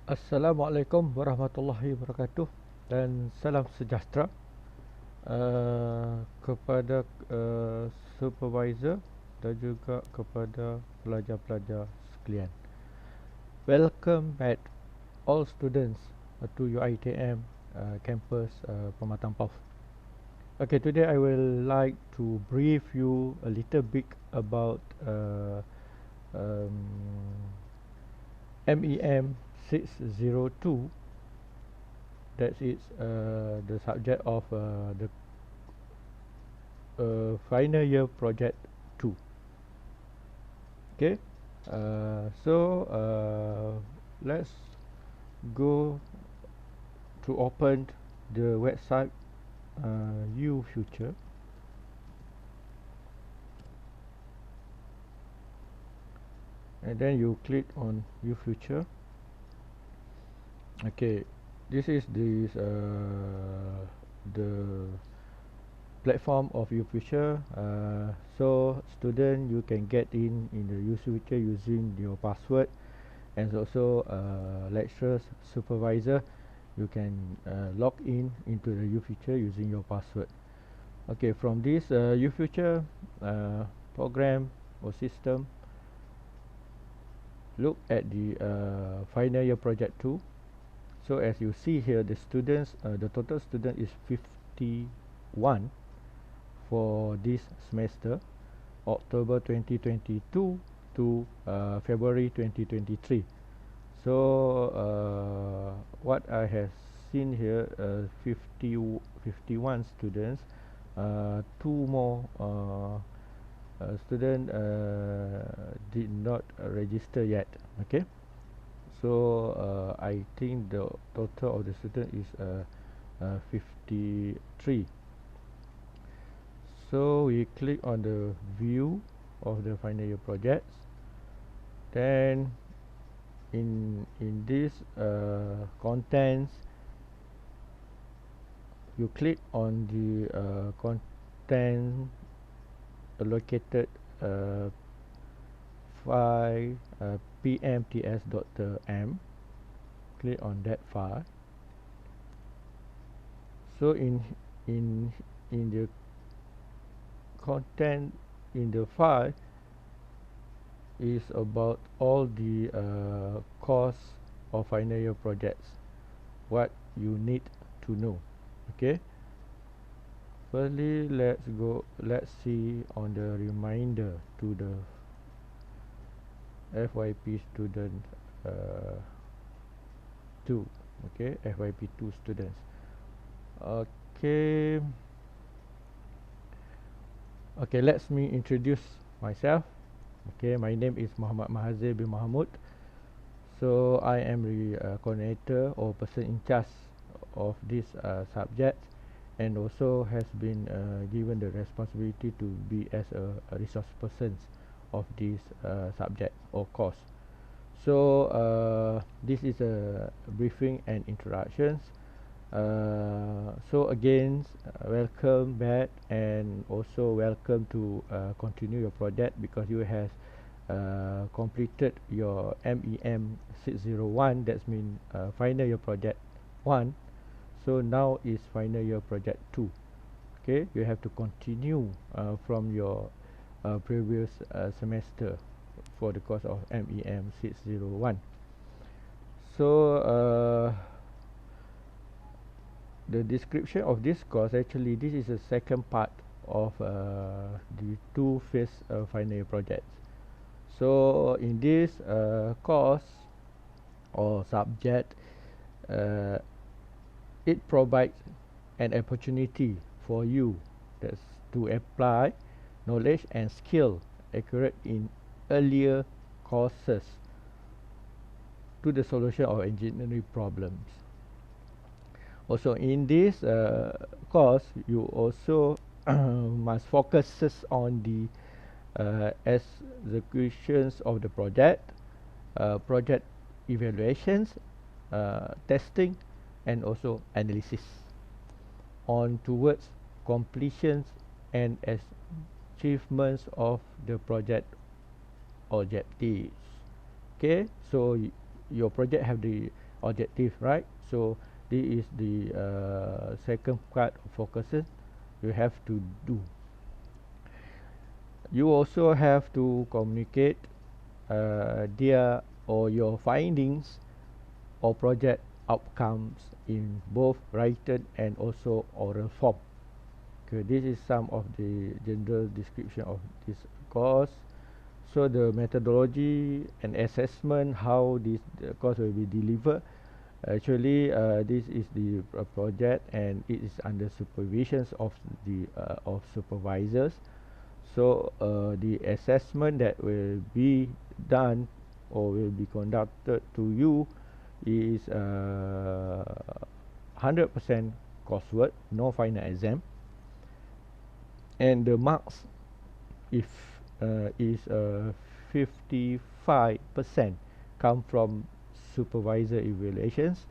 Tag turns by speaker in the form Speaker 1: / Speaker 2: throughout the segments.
Speaker 1: Assalamualaikum warahmatullahi wabarakatuh dan salam sejahtera kepada supervisor dan juga kepada pelajar-pelajar sekalian. Welcome back all students to UiTM campus Pematang Pau. Okay, today I will like to brief you a little bit about um, MEM602. That is the subject of the final year project 2. Okay, let's go to open the website UFuture. And then you click on UFuture. Okay, this is the platform of UFuture. So student, you can get in the UFuture using your password, and also lecturers, supervisor, you can log in into the UFuture using your password. Okay, from this UFuture program or system, look at the final year project 2. So as you see here, the students, the total student is 51 for this semester, October 2022 to February 2023. So what I have seen here, 51 students, 2 more student did not register yet. Okay, so I think the total of the student is 53. So we click on the view of the final year projects. Then in this contents, you click on the content allocated file pmts.m. Click on that file. So in the content in the file is about all the costs of final year projects, what you need to know. Okay, firstly let's see on the reminder to the FYP student 2. Okay, FYP2 students. Okay, let me introduce myself. Okay, my name is Muhammad Mahazir bin Mahmud. So I am the coordinator or person in charge of this subject, and also has been given the responsibility to be as a resource person of this subject or course. So this is a briefing and introductions. So again, welcome back, and also welcome to continue your project, because you have completed your MEM601. That's mean final year project 1. So now is final year project 2. Okay, you have to continue from your previous semester for the course of MEM601. So the description of this course, actually this is the second part of the 2 phase final year projects. So in this course or subject, it provides an opportunity for you to apply knowledge and skill accurate in earlier courses to the solution of engineering problems. Also in this course, you also must focuses on the executions of the project, project evaluations, testing, and also analysis on towards completions and achievements of the project objectives. Okay, so your project have the objective, right? So this is the second part of focuses you have to do. You also have to communicate their or your findings or project outcomes in both written and also oral form. Okay, this is some of the general description of this course. So the methodology and assessment, how this course will be delivered. Actually, this is the project, and it is under supervisions of the of supervisors. So the assessment that will be done or will be conducted to you is 100% coursework, no final exam, and the marks if is 55% come from supervisor evaluations,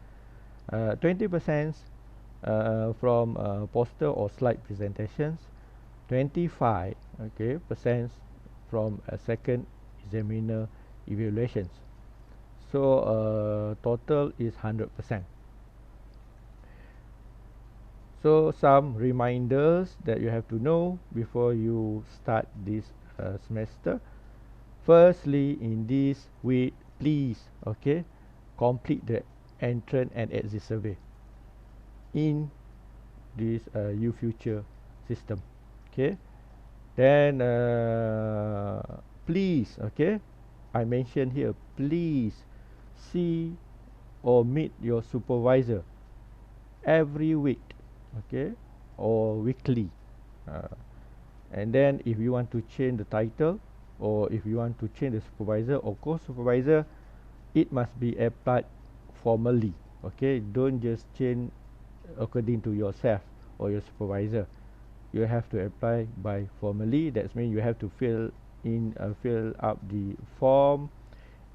Speaker 1: 20% from poster or slide presentations, 25 percent from a second examiner evaluations. So total is 100%. So some reminders that you have to know before you start this semester. Firstly, in this week, please complete the entrance and exit survey in this UFuture system. Then please, I mentioned here, please see or meet your supervisor every week, or weekly. And then if you want to change the title, or if you want to change the supervisor or co-supervisor, it must be applied formally. Don't just change according to yourself or your supervisor. You have to apply by formally. That means you have to fill up the form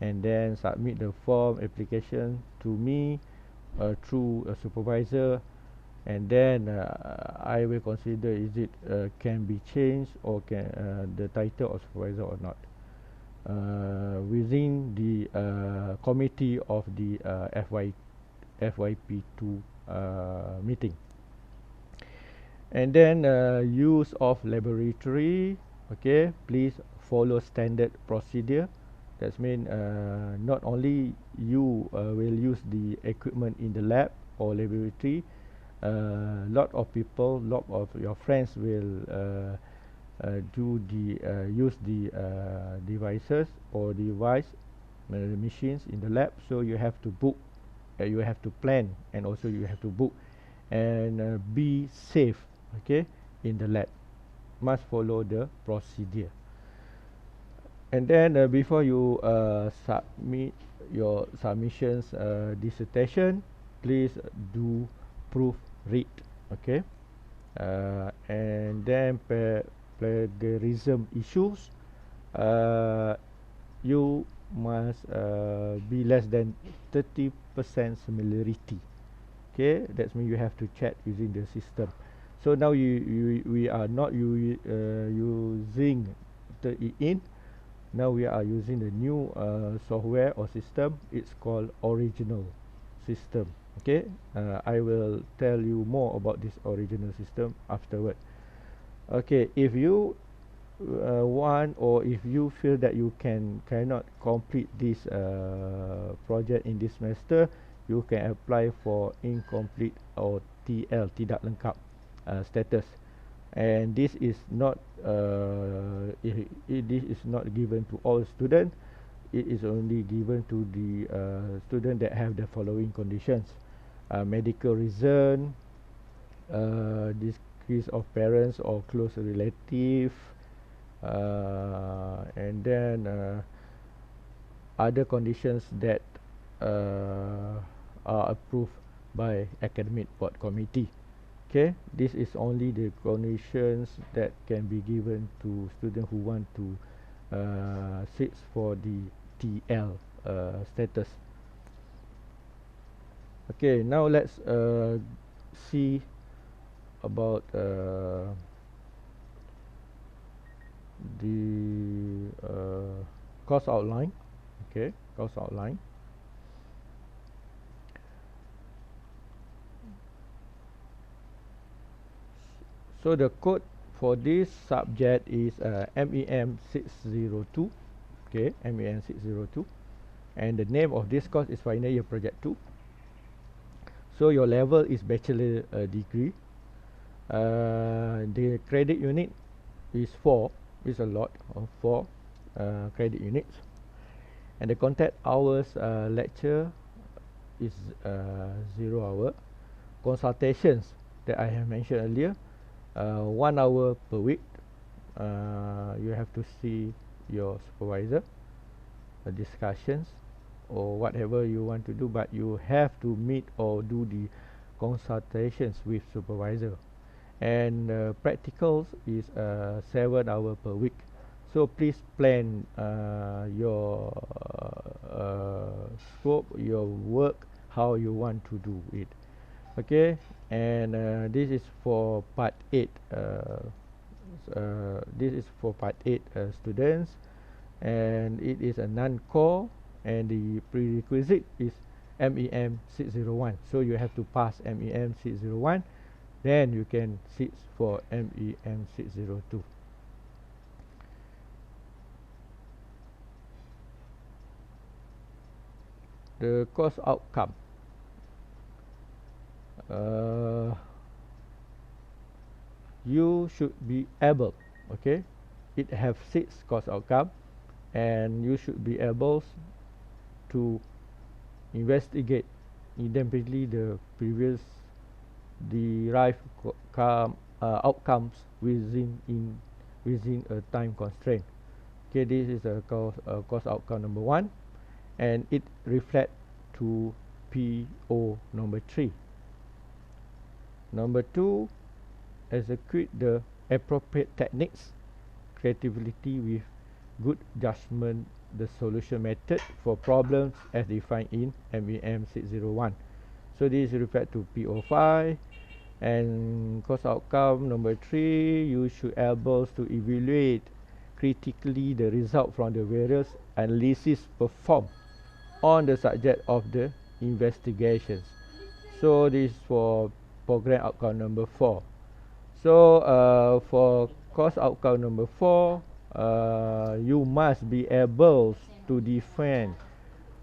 Speaker 1: and then submit the form application to me through a supervisor, and then I will consider is it can be changed or can the title of supervisor or not within the committee of the FYP2 meeting. And then use of laboratory, please follow standard procedure. That means not only you will use the equipment in the lab or laboratory, lot of people, lot of your friends will use the devices or device machines in the lab. So you have to book, you have to plan, and also you have to book and be safe in the lab. Must follow the procedure. And then before you submit your submissions dissertation, please do proofread. And then plagiarism issues, you must be less than 30% similarity. That means you have to check using the system. So now we are not using the in. Now we are using the new software or system. It's called original system. I will tell you more about this original system afterward. If you want, or if you feel that you cannot complete this project in this semester, you can apply for incomplete or TL, tidak lengkap status. And this is not this is not given to all students. It is only given to the student that have the following conditions: medical reason, decrease of parents or close relative, and then other conditions that are approved by academic board committee. This is only the conditions that can be given to students who want to seek for the TL status. Now let's see about the course outline. Course outline. So the code for this subject is MEM602. Okay, MEM602, and the name of this course is Final Year Project 2. So your level is bachelor degree. The credit unit is 4, is a lot of 4 credit units, and the contact hours lecture is 0 hour. Consultations that I have mentioned earlier, 1 hour per week. You have to see your supervisor, discussions or whatever you want to do, but you have to meet or do the consultations with supervisor. And practicals is 7 hour per week. So please plan your scope, your work, how you want to do it. Okay, and this is for part 8. This is for part 8 students, and it is a non-core, and the prerequisite is MEM601. So you have to pass MEM601, then you can sit for MEM602. The course outcome. You should be able, okay, it have 6 course outcome, and you should be able to investigate independently the previous derived outcomes within a time constraint. Okay, this is a course outcome number 1, and it reflect to PO number 3. Number 2, execute the appropriate techniques, creativity with good judgment, the solution method for problems as defined in MEM601. So this refers to PO5. And course outcome number 3, you should able to evaluate critically the result from the various analysis performed on the subject of the investigations. So this is for program outcome number 4. So for course outcome number 4, you must be able to defend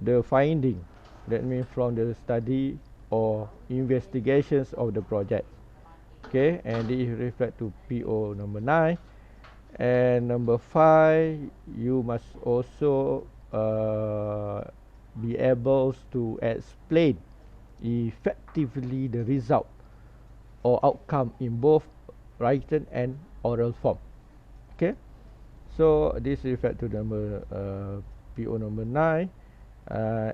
Speaker 1: the finding, that means from the study or investigations of the project. Okay, and this reflect to PO number 9. And number 5, you must also be able to explain effectively the result or outcome in both written and oral form. Okay, so this refers to number PO number 9.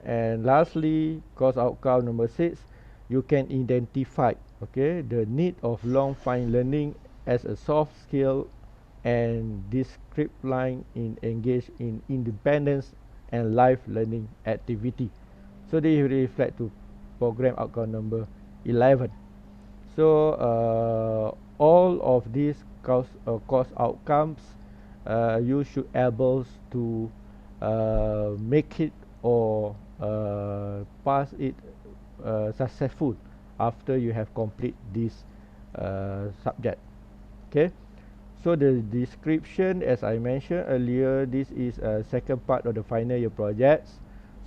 Speaker 1: And lastly, course outcome number 6, you can identify, okay, the need of long fine learning as a soft skill and discipline in engage in independence and life learning activity. So they reflect to program outcome number 11. So all of these course outcomes, you should able to make it or pass it successful after you have complete this subject. Okay, so the description, as I mentioned earlier, this is a second part of the final year projects.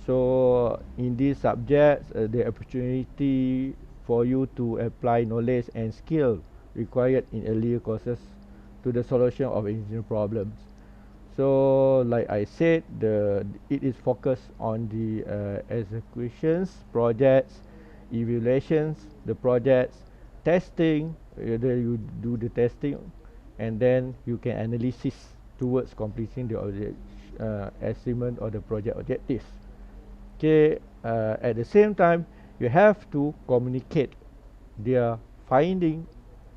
Speaker 1: So in these subjects, the opportunity for you to apply knowledge and skill required in earlier courses to the solution of engineering problems. So like I said, it is focused on the executions, projects, evaluations, the projects, testing, whether you do the testing, and then you can analysis towards completing the achievement of the project objectives. Okay, at the same time, you have to communicate their finding,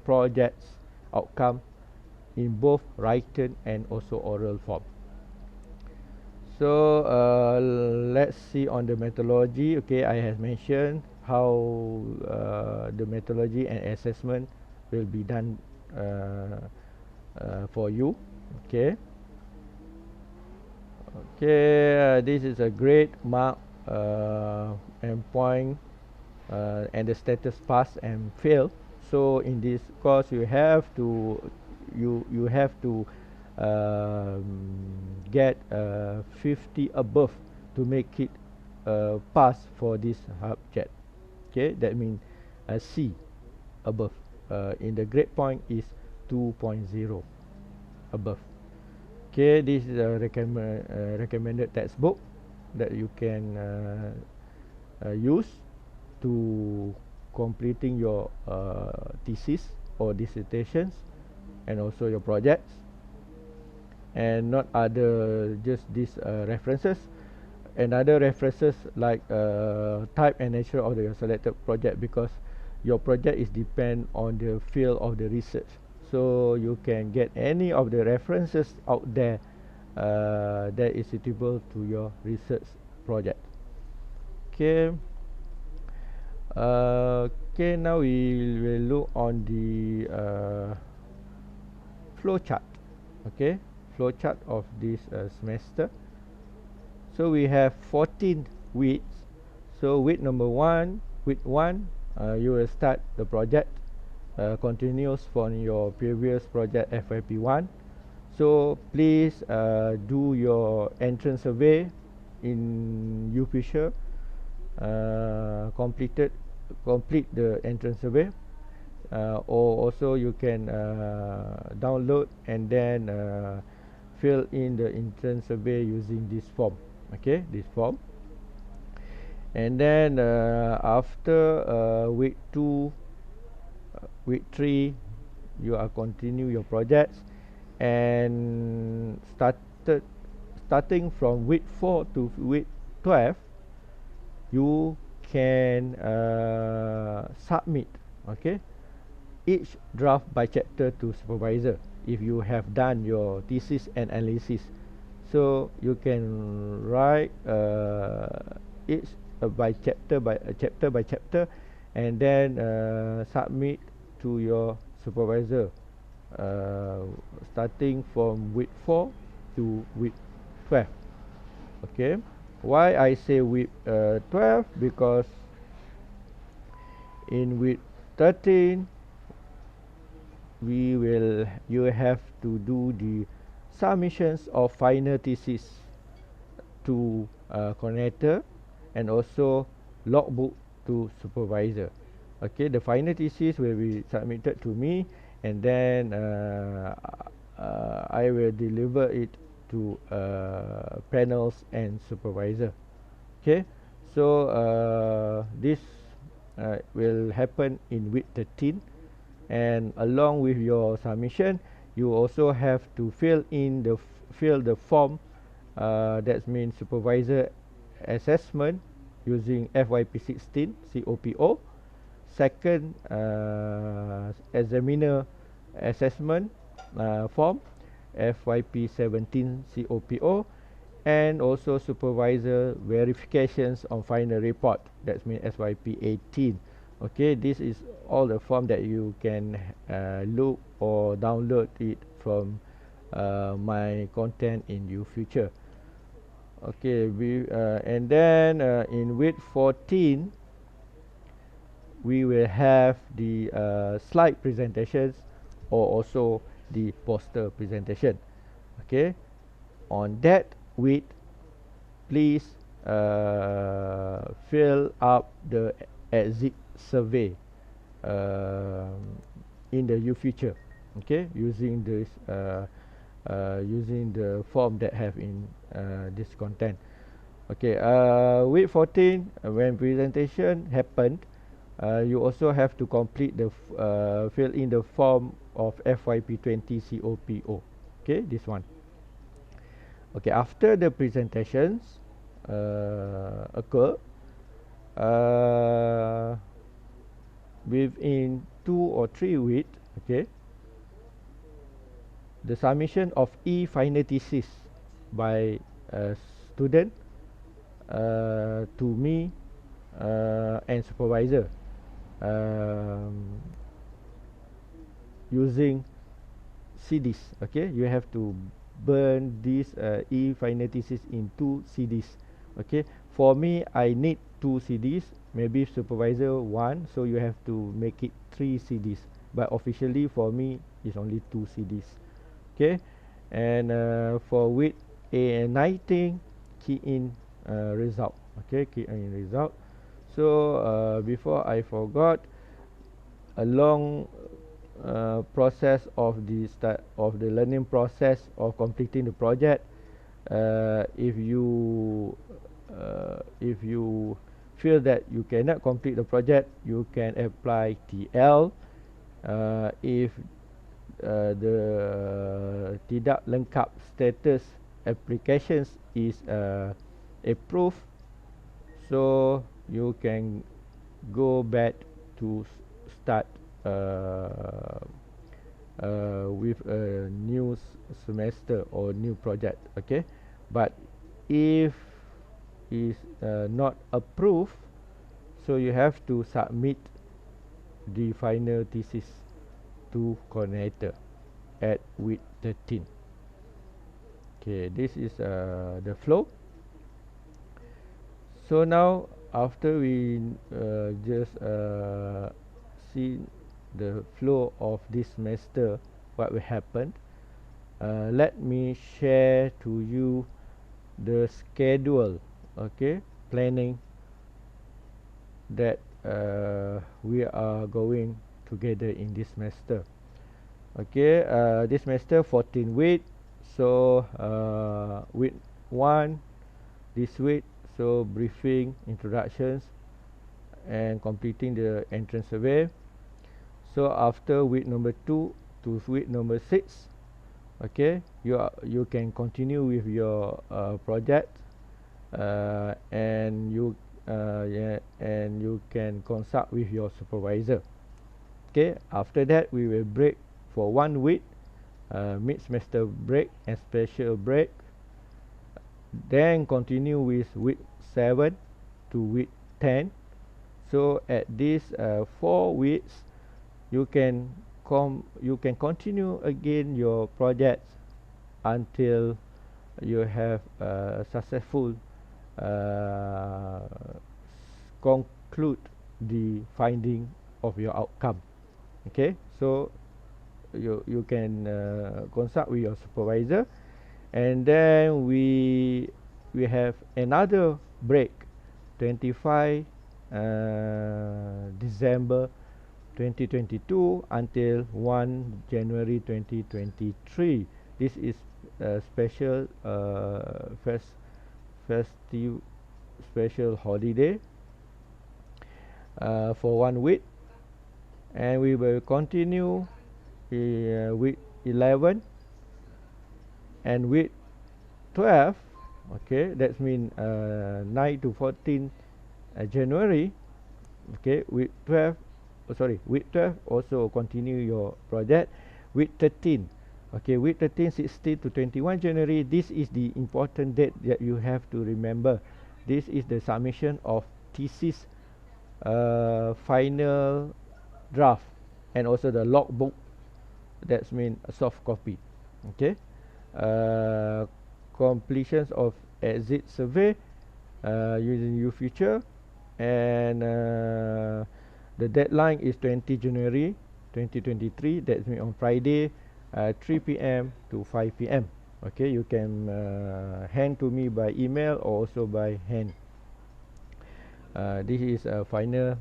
Speaker 1: projects, outcome in both written and also oral form. So let's see on the methodology. Okay, I have mentioned how the methodology and assessment will be done for you. Okay. Okay, this is a grade, mark, and point, and the status pass and fail. So in this course you have to get 50 above to make it pass for this subject. Okay, that means C above. In the grade point is 2.0 above. Okay, this is a recommended textbook that you can use to completing your thesis or dissertations and also your projects, and not other just these references, and other references like type and nature of your selected project, because your project is depend on the field of the research. So you can get any of the references out there that is suitable to your research project. Okay. Okay, now we will look on the flowchart. Okay, flowchart of this semester. So we have 14 weeks. So week number 1, week 1, you will start the project, continues from your previous project FYP1. So please do your entrance survey in UiTM. Complete the entrance survey, or also you can download and then fill in the entrance survey using this form. Okay, this form. And then after week 2, week 3, you are continue your projects, and starting from week 4 to week 12, you can submit, okay, each draft by chapter to supervisor if you have done your thesis and analysis. So you can write each by chapter, and then submit to your supervisor starting from week 4 to week 12. Okay, why I say week 12? Because in week 13 you have to do the submissions of final thesis to coordinator, and also logbook to supervisor. Okay, the final thesis will be submitted to me, and then I will deliver it to panels and supervisor. Okay, so this will happen in week 13, and along with your submission, you also have to fill the form. That means supervisor assessment using FYP16 COPO. Second, examiner assessment form FYP17 COPO, and also supervisor verifications on final report, that means FYP18. Okay, this is all the form that you can look or download it from my content in UiTM. Okay, and then in week 14 we will have the slide presentations, or also the poster presentation. Okay, on that week, please fill up the exit survey in the UiTM. Okay, using this using the form that have in this content. Okay, week 14, when presentation happened, you also have to complete the fill in the form of FYP20 COPO. Okay, this one. Okay, after the presentations occur, within 2 or 3 weeks, okay, the submission of e-final thesis by a student to me and supervisor using CDs. Okay, you have to burn this e-final thesis in 2 CDs. Okay, for me I need 2 CDs, maybe supervisor 1, so you have to make it 3 CDs, but officially for me it's only 2 CDs. Okay, and for with A19, key in result. Okay, key in result. So before I forgot, a long process of the start of the learning process of completing the project. If you feel that you cannot complete the project, you can apply TL. If the tidak lengkap status applications is approved, so you can go back to start with a new semester or new project. Okay, but if is not approved, so you have to submit the final thesis to coordinator at week 13. Okay, this is the flow. So now after we just see the flow of this semester, what will happen, let me share to you the schedule, okay, planning that we are going together in this semester. Okay, this semester 14 week, so week 1 this week, so briefing, introductions, and completing the entrance survey. So after week number 2 to week number 6, okay, you can continue with your project, and you can consult with your supervisor. Okay, after that we will break for 1 week, mid semester break and special break, then continue with week 7 to week 10. So at these 4 weeks you can continue again your projects until you have successful conclude the finding of your outcome. Okay, so you can consult with your supervisor, and then we have another break, 25 December 2022 until 1 January 2023. This is a special special holiday for 1 week, and we will continue week 11 and week 12. Okay, that means 9 to 14 January. Okay, week 12, week 12 also continue your project. Week 13, okay, week 13 16 to 21 January, this is the important date that you have to remember. This is the submission of thesis final draft, and also the logbook, that means a soft copy. Okay, completions of exit survey using UFuture, and the deadline is 20 January 2023. That means on Friday, 3 p.m. to 5 p.m. Okay, you can hand to me by email or also by hand. This is a final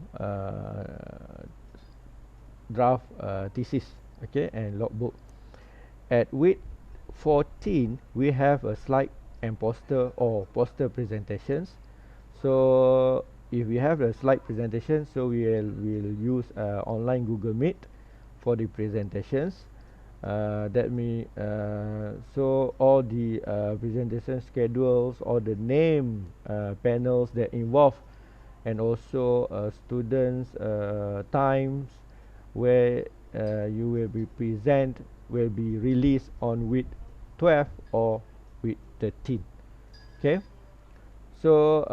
Speaker 1: draft thesis, okay, and logbook. At week 14, we have a slide and poster or poster presentations. So if we have a slide presentation, so we'll use online Google Meet for the presentations. That means so all the presentation schedules, all the name panels that involve, and also students times where you will be present will be released on week 12 or week 13. Okay, so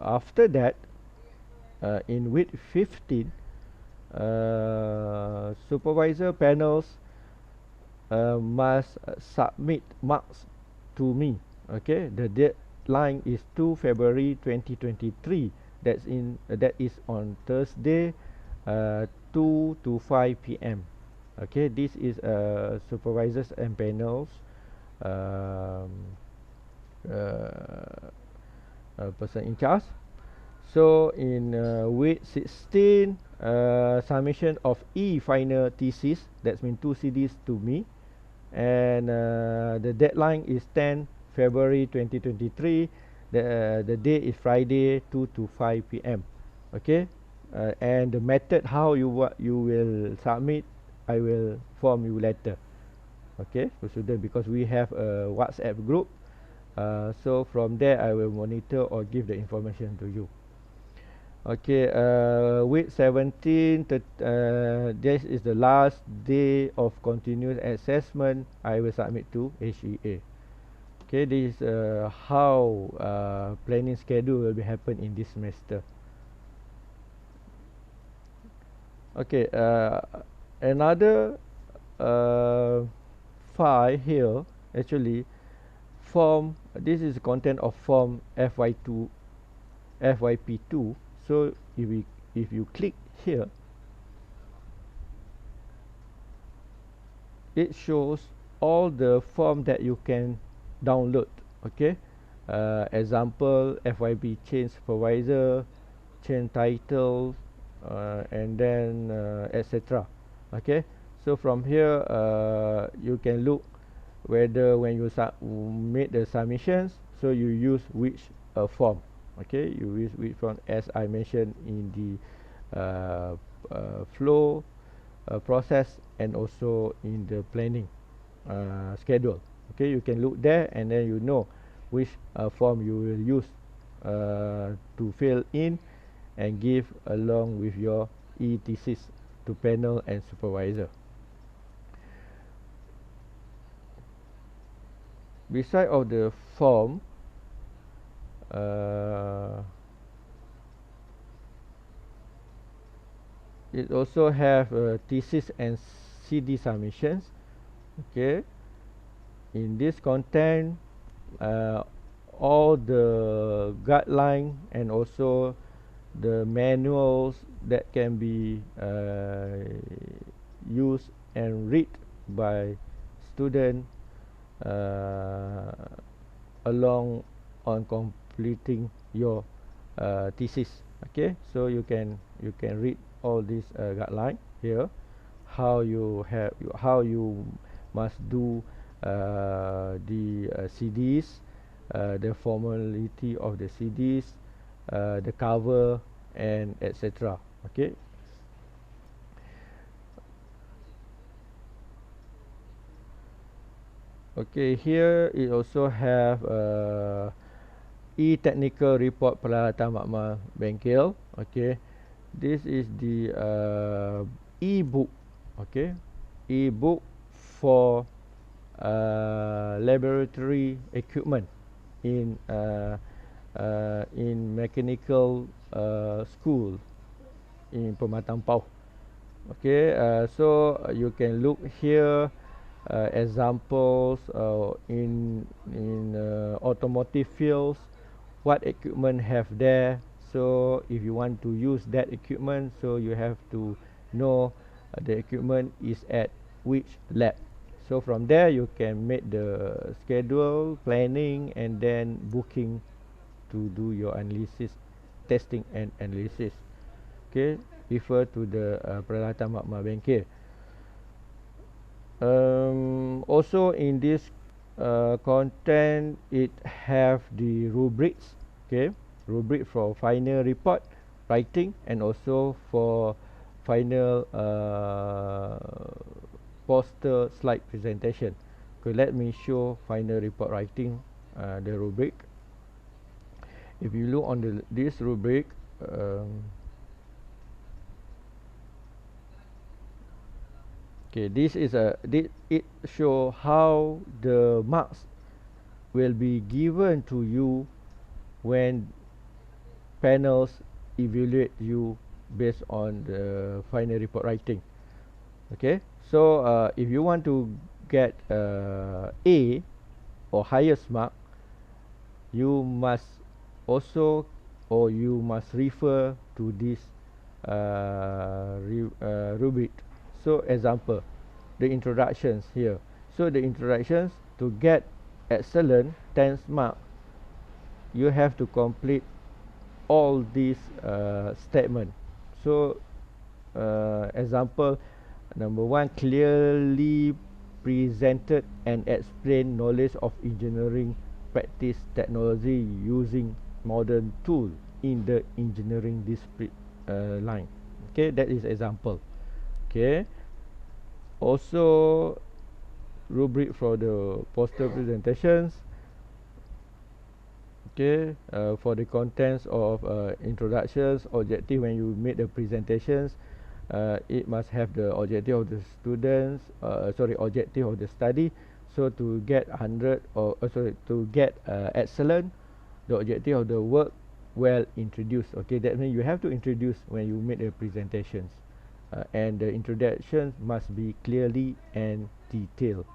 Speaker 1: after that, in week 15, supervisor panels must submit marks to me. Okay, the deadline is 2 February 2023. That is on Thursday, 2 to 5 p.m. Okay, this is supervisors and panels um, person in charge. So in week 16, submission of final thesis, that means 2 CDs to me, and the deadline is 10 February 2023. The day is Friday, 2 to 5 p.m. Okay, and the method how you will submit, I will inform you later. Okay, for student, because we have a WhatsApp group, so from there I will monitor or give the information to you. Okay, week 17, this is the last day of continuous assessment. I will submit to HEA. Okay, this is how planning schedule will be happen in this semester. Okay, another file here, actually form, this is content of form FYP2. So if you click here, it shows all the form that you can download. Okay, example, FYP change supervisor, change title, and then etc. Okay, so from here you can look whether when you made the submissions, so you use which form. Okay, you use which form, as I mentioned in the flow process, and also in the planning schedule. Okay, you can look there, and then you know which form you will use to fill in and give along with your thesis to panel and supervisor. Beside of the form, it also have thesis and CD submissions. Okay, in this content, all the guideline and also the manuals that can be used and read by student along on completing your thesis. Okay, so you can read all these guideline here, how you must do the CDs, the formality of the CDs, the cover, and etc. Okay. Okay, here it also have technical report peralatan makmal bengkel. Okay, this is the e-book. Okay, e-book for laboratory equipment in mechanical school in Pematang Pau. Okay, so you can look here examples in automotive fields, what equipment have there. So if you want to use that equipment, so you have to know the equipment is at which lab. So from there you can make the schedule, planning, and then booking to do your analysis, testing and analysis. Okay, refer to the peralatan makmal bengkel. Also in this content, it have the rubrics. Okay, rubric for final report writing, and also for final poster slide presentation. Okay, let me show final report writing, the rubric. If you look on this rubric, okay, this is it show how the marks will be given to you when panels evaluate you based on the final report writing. Okay, so if you want to get A or highest mark, you must also, or you must refer to this rubric. So example, the introductions here. So the introductions, to get excellent 10 mark, you have to complete all these statement. So example number one, clearly presented and explained knowledge of engineering practice technology using modern tool in the engineering discipline line. Okay, that is example. Okay, also rubric for the poster presentations. Okay, for the contents of introductions, objective when you make the presentations, it must have the objective of the students, objective of the study. So to get 100, or to get excellent, the objective of the work well introduced. Okay, that means you have to introduce when you make the presentations, and the introduction must be clearly and detailed.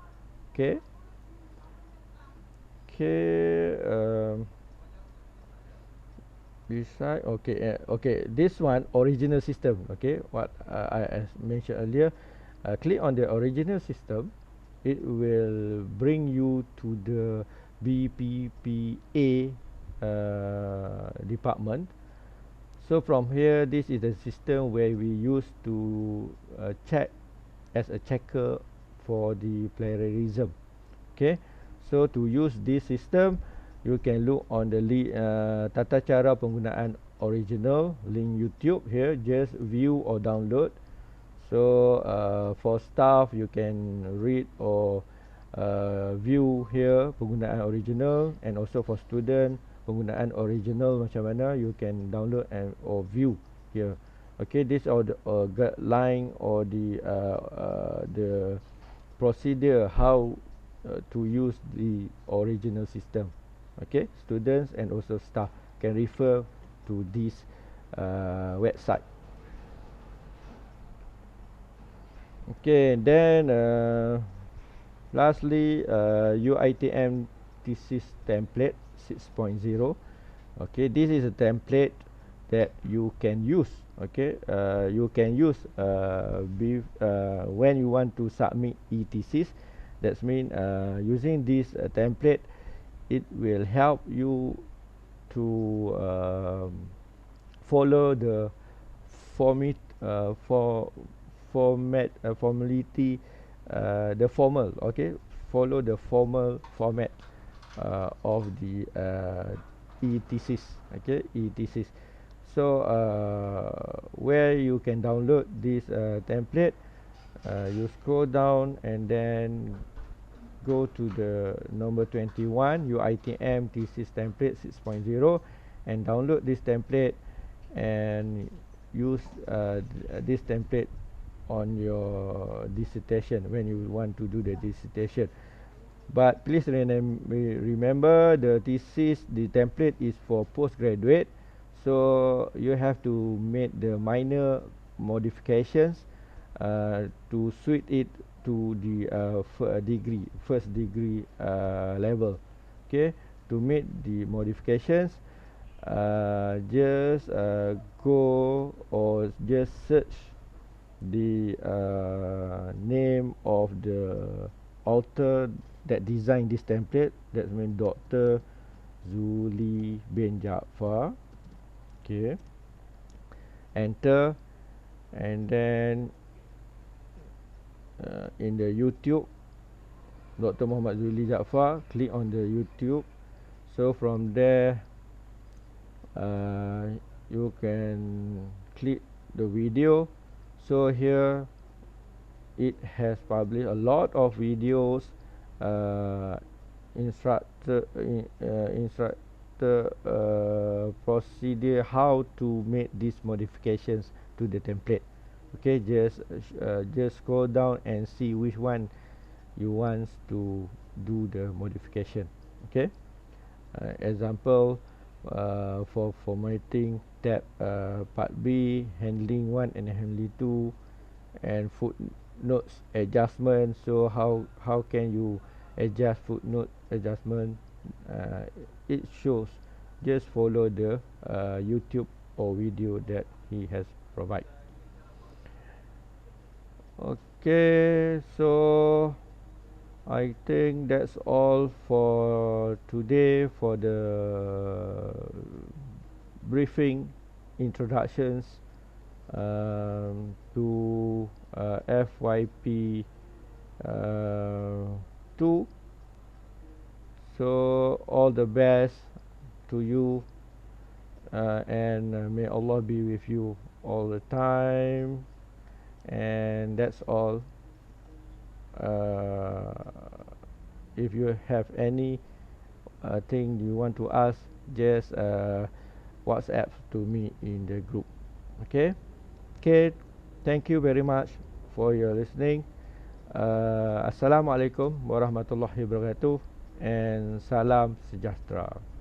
Speaker 1: Okay. Okay. Beside, okay, this one original system. Okay, what I mentioned earlier, click on the original system, it will bring you to the BPPA department. So from here, this is the system where we use to check as a checker for the plagiarism. Okay, so to use this system, you can look on the tata cara penggunaan original link YouTube here, just view or download. So for staff, you can read or view here penggunaan original, and also for student penggunaan original macam mana, you can download and or view here. Okay, this are the guideline or the procedure how to use the original system. Okay, students and also staff can refer to this website. Okay, then lastly, UiTM thesis template 6.0. Okay, this is a template that you can use. Okay, you can use when you want to submit e-thesis. That means using this template, it will help you to follow the formality, the formal, okay, follow the formal format of the e-thesis. Okay, e-thesis. So where you can download this template, you scroll down and then go to the number 21, UiTM thesis template 6.0, and download this template and use this template on your dissertation when you want to do the dissertation. But please remember, the thesis, the template is for postgraduate, so you have to make the minor modifications to suit it to the first degree level. Okay, to make the modifications, just go or just search the name of the author that designed this template. That means Dr. Zuli bin Jaafar. Okay, enter, and then in the YouTube, Dr. Muhammad Zuli Jaafar, click on the YouTube. So from there, you can click the video. So here it has published a lot of videos, instructor procedure how to make these modifications to the template. Okay, just scroll down and see which one you want to do the modification. Okay, example, for formatting tab part B, handling 1 and handling 2, and footnotes adjustment. So how can you adjust footnote adjustment uh, it shows. Just follow the YouTube or video that he has provided. Okay, so I think that's all for today for the briefing introductions to FYP 2. So all the best to you, and may Allah be with you all the time. And that's all. If you have any thing you want to ask, just WhatsApp to me in the group. Okay. Okay, thank you very much for your listening. Assalamualaikum warahmatullahi wabarakatuh, and salam sejahtera.